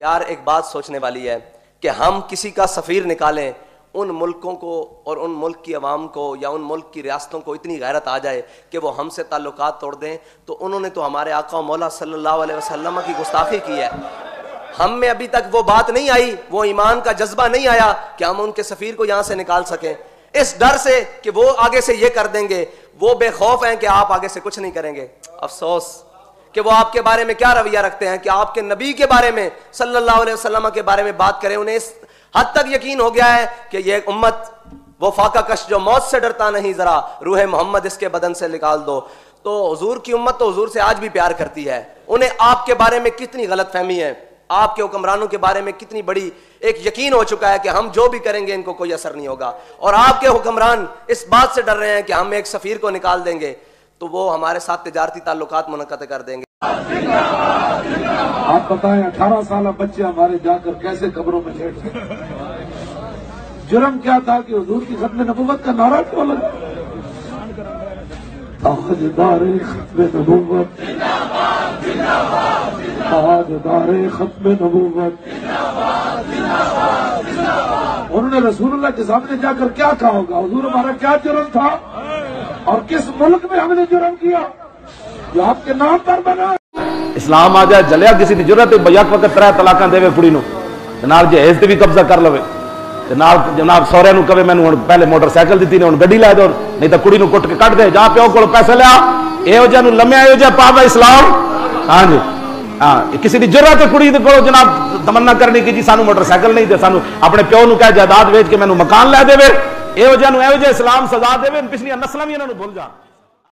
یار ایک بات سوچنے والی ہے کہ ہم کسی کا سفیر نکالیں، ان ملکوں کو اور ان ملک کی عوام کو یا ان ملک کی ریاستوں کو اتنی غیرت آ جائے کہ وہ ہم سے تعلقات توڑ دیں، تو انہوں نے تو ہمارے آقا و مولا صلی اللہ علیہ وسلم کی گستاخی کی ہے۔ ہم میں ابھی تک وہ بات نہیں آئی، وہ ایمان کا جذبہ نہیں آیا کہ ہم ان کے سفیر کو یہاں سے نکال سکیں، اس ڈر سے کہ وہ آگے سے یہ کر دیں گے۔ وہ بے خوف ہیں کہ آپ آگے سے کچھ نہیں کریں گے۔ افسوس کہ وہ آپ کے بارے میں کیا رویہ رکھتے ہیں کہ آپ کے نبی کے بارے میں صلی اللہ علیہ وسلم کے بارے میں بات کریں۔ انہیں اس حد تک یقین ہو گیا ہے کہ یہ امت وہ فاقہ کش جو موت سے ڈرتا نہیں، ذرا روح محمد اس کے بدن سے نکال دو۔ تو حضور کی امت تو حضور سے آج بھی پیار کرتی ہے۔ انہیں آپ کے بارے میں کتنی غلط فہمی ہے، آپ کے حکمرانوں کے بارے میں کتنی بڑی ایک یقین ہو چکا ہے کہ ہم جو بھی کریں گے ان کو کوئی اثر نہیں ہوگا، اور آپ کے حکمران اس بات سے ڈر رہے ہیں کہ ہم ایک سفیر کو نکال دیں گے تو وہ ہمارے ساتھ تجارتی تعلقات منعقد کر دیں گے۔ آپ بتائیں 18 سالہ بچے ہمارے جا کر کیسے قبروں میں لیٹ سکتے؟ جرم کیا تھا کہ حضور کی ختم نبوت کا نعرہ کیوں لگا؟ تاجدار ختم نبوت، تاجدار ختم نبوت۔ انہوں نے رسول اللہ کے سامنے جا کر کیا کہا ہوگا؟ حضور ہمارا کیا جرم تھا اور کس ملک میں ہم نے جرم کیا جو آپ کے نام پر بنا؟ اسلام آ جائے جلیا کسی کی ضرورت ہے بیک وقت 3 طلاقاں دے کڑی نو، جناب جہیز تے بھی قبضہ کر لوے، جناب سورے نو کہے مینوں پہلے موٹر سائیکل دیتی نے ہن گڈی لے دو، نہیں تے کڑی نو کٹ کے کٹ دے، جا پیو کول پیسے لیا، ایہو جہاں نو لمیا ایہو جہاں پاوا اسلام۔ ہاں جی ہاں، کسی دی ضرورت ہے کڑی دے کول جناب تمنا کرنی کہ جی سانو موٹر سائیکل نہیں دے، سانو اپنے پیو نو کہے جائیداد ویچ کے مینوں مکان لے دے، ایہو جہاں نو ایہو جہاں اسلام سزا دے، پچھلیاں نسلاں وی انہاں نو بھول جان۔